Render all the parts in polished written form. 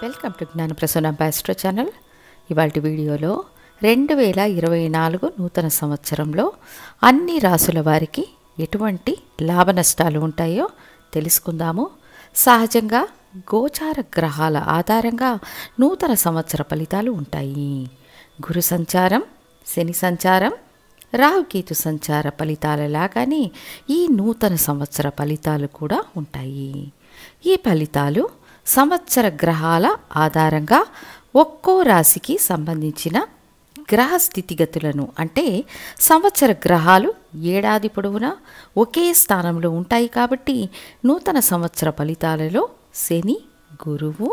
Welcome to జ్ఞాన Prasanna astro channel. ఇవాళ వీడియోలో 2024 నూతన సంవత్సరంలో అన్ని రాసుల వారికి ఎటువంటి లాభ నష్టాలు ఉంటాయో తెలుసుకుందాము. సహజంగా గోచార గ్రహాల ఆధారంగా నూతన సంవత్సర ఫలితాలు ఉంటాయి. గురు సంచారం, శని సంచారం, రాహుకేతు సంచార ఫలితాల లాగానే ఈ నూతన సంవత్సర ఫలితాలు కూడా ఉంటాయి. ఈ ఫలితాలు సంవత్సర గ్రహాల ఆధారంగా ఒక్కో రాశికి సంబంధించిన గ్రహ స్థితిగతులను, అంటే సంవత్సర గ్రహాలు ఏడాది పొడవునా ఒకే స్థానంలో ఉంటాయి కాబట్టి నూతన సంవత్సర ఫలితాలలో శని, గురువు,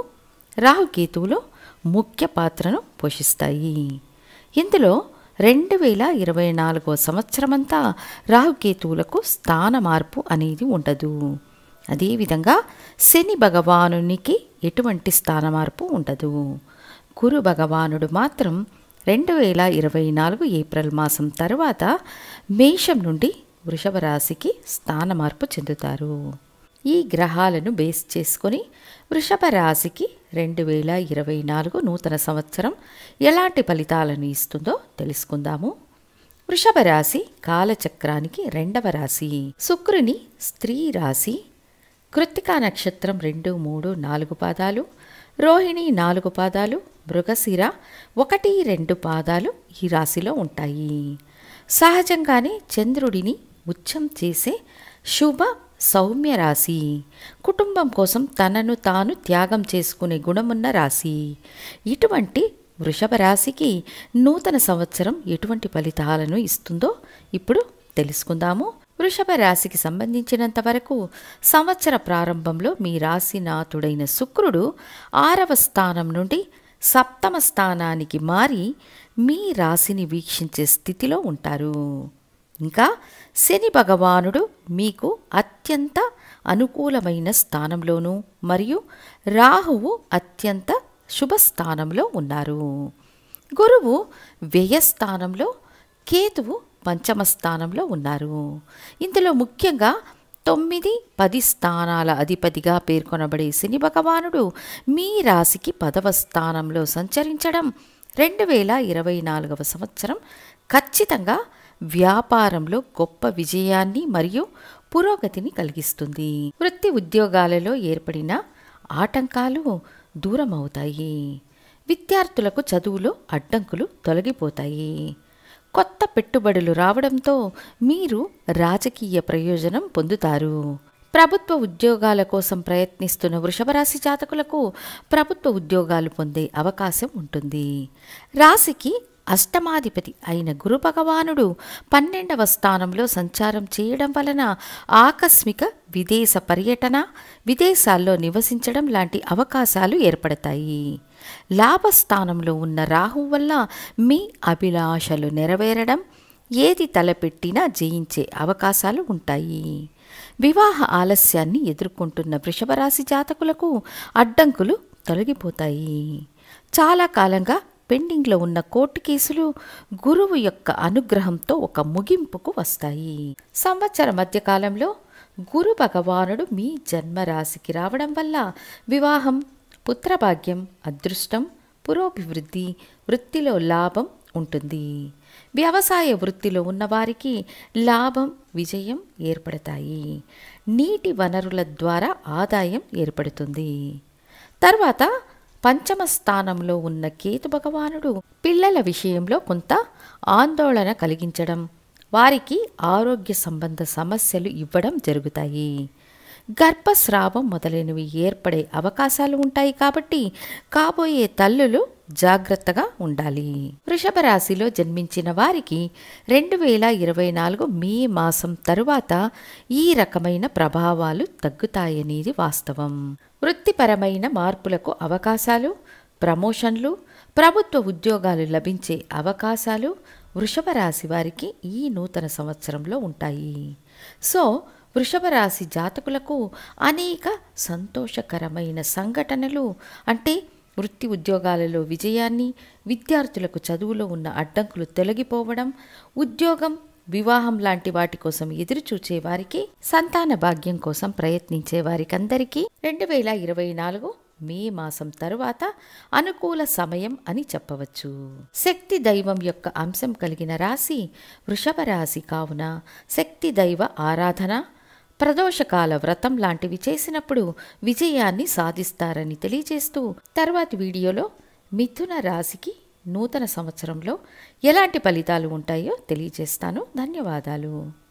రాహుకేతువులు ముఖ్య పాత్రను పోషిస్తాయి. ఇందులో 2024 సంవత్సరమంతా రాహుకేతువులకు స్థాన మార్పు అనేది ఉండదు. అదేవిధంగా శని భగవానునికి ఎటువంటి స్థాన మార్పు ఉండదు. గురు భగవానుడు మాత్రం 2024 ఏప్రిల్ మాసం తర్వాత మేషం నుండి వృషభ రాశికి స్థాన మార్పు చెందుతారు. ఈ గ్రహాలను బేస్ చేసుకొని వృషభ రాశికి 2024 నూతన సంవత్సరం ఎలాంటి ఫలితాలను ఇస్తుందో తెలుసుకుందాము. వృషభ రాశి కాలచక్రానికి 2వ రాశి. శుక్రుని స్త్రీ రాశి. కృత్తికా నక్షత్రం 2, 3, 4 పాదాలు, రోహిణి 4 పాదాలు, మృగశిర 1, 2 పాదాలు ఈ రాశిలో ఉంటాయి. సహజంగానే చంద్రుడిని ఉచ్చం చేసే శుభ సౌమ్య రాశి. కుటుంబం కోసం తనను తాను త్యాగం చేసుకునే గుణమున్న రాశి. ఇటువంటి వృషభ రాశికి నూతన సంవత్సరం ఎటువంటి ఫలితాలను ఇస్తుందో ఇప్పుడు తెలుసుకుందాము. వృషభ రాశికి సంబంధించినంత వరకు సంవత్సర ప్రారంభంలో మీ రాశినాథుడైన శుక్రుడు 6వ స్థానం నుండి 7వ స్థానానికి మారి మీ రాశిని వీక్షించే స్థితిలో ఉంటారు. ఇంకా శని భగవానుడు మీకు అత్యంత అనుకూలమైన స్థానంలోనూ మరియు రాహువు అత్యంత శుభస్థానంలో ఉన్నారు. గురువు వ్యయస్థానంలో, కేతువు 5వ స్థానంలో ఉన్నారు. ఇందులో ముఖ్యంగా 9, 10 స్థానాల అధిపతిగా పేర్కొనబడే శని భగవానుడు మీ రాశికి 10వ స్థానంలో సంచరించడం 2024 సంవత్సరం ఖచ్చితంగా వ్యాపారంలో గొప్ప విజయాన్ని మరియు పురోగతిని కలిగిస్తుంది. వృత్తి ఉద్యోగాలలో ఏర్పడిన ఆటంకాలు దూరం అవుతాయి. విద్యార్థులకు చదువులో అడ్డంకులు తొలగిపోతాయి. కొత్త పెట్టుబడులు రావడంతో మీరు రాజకీయ ప్రయోజనం పొందుతారు. ప్రభుత్వ ఉద్యోగాల కోసం ప్రయత్నిస్తున్న వృషభ రాశి జాతకులకు ప్రభుత్వ ఉద్యోగాలు పొందే అవకాశం ఉంటుంది. రాశికి అష్టమాధిపతి అయిన గురు భగవానుడు 12వ స్థానంలో సంచారం చేయడం వలన ఆకస్మిక విదేశ పర్యటన, విదేశాల్లో నివసించడం లాంటి అవకాశాలు ఏర్పడతాయి. లాభస్థానంలో ఉన్న రాహు వల్ల మీ అభిలాషలు నెరవేరడం, ఏది తలపెట్టినా జయించే అవకాశాలు ఉంటాయి. వివాహ ఆలస్యాన్ని ఎదుర్కొంటున్న వృషభ రాశి జాతకులకు అడ్డంకులు తొలగిపోతాయి. చాలా కాలంగా పెండింగ్లో ఉన్న కోర్టు కేసులు గురువు యొక్క అనుగ్రహంతో ఒక ముగింపుకు వస్తాయి. సంవత్సర మధ్యకాలంలో గురు భగవానుడు మీ జన్మరాశికి రావడం వల్ల వివాహం, పుత్రభాగ్యం, అదృష్టం, పురోభివృద్ధి, వృత్తిలో లాభం ఉంటుంది. వ్యవసాయ వృత్తిలో ఉన్నవారికి లాభం, విజయం ఏర్పడతాయి. నీటి వనరుల ద్వారా ఆదాయం ఏర్పడుతుంది. తర్వాత 5వ స్థానంలో ఉన్న కేతు భగవానుడు పిల్లల విషయంలో కొంత ఆందోళన కలిగించడం, వారికి ఆరోగ్య సంబంధ సమస్యలు ఇవ్వడం జరుగుతాయి. గర్భస్రావం మొదలైనవి ఏర్పడే అవకాశాలు ఉంటాయి కాబట్టి కాబోయే తల్లులు జాగ్రత్తగా ఉండాలి. వృషభ రాశిలో జన్మించిన వారికి 2024 మే మాసం తరువాత ఈ రకమైన ప్రభావాలు తగ్గుతాయనేది వాస్తవం. వృత్తిపరమైన మార్పులకు అవకాశాలు, ప్రమోషన్లు, ప్రభుత్వ ఉద్యోగాలు లభించే అవకాశాలు వృషభ రాశి వారికి ఈ నూతన సంవత్సరంలో ఉంటాయి. సో వృషభ రాశి జాతకులకు అనేక సంతోషకరమైన సంఘటనలు, అంటే వృత్తి ఉద్యోగాలలో విజయాన్ని, విద్యార్థులకు చదువులో ఉన్న అడ్డంకులు తొలగిపోవడం, ఉద్యోగం, వివాహం లాంటి వాటి కోసం ఎదురు చూచే వారికి, సంతాన భాగ్యం కోసం ప్రయత్నించే వారికందరికీ 2024 మే మాసం తరువాత అనుకూల సమయం అని చెప్పవచ్చు. శక్తి దైవం యొక్క అంశం కలిగిన రాశి వృషభ రాశి కావున శక్తి దైవ ఆరాధన, ప్రదోషకాల వ్రతం లాంటివి చేసినప్పుడు విజయాన్ని సాధిస్తారని తెలియజేస్తూ తర్వాతి వీడియోలో మిథున రాశికి నూతన సంవత్సరంలో ఎలాంటి ఫలితాలు ఉంటాయో తెలియజేస్తాను. ధన్యవాదాలు.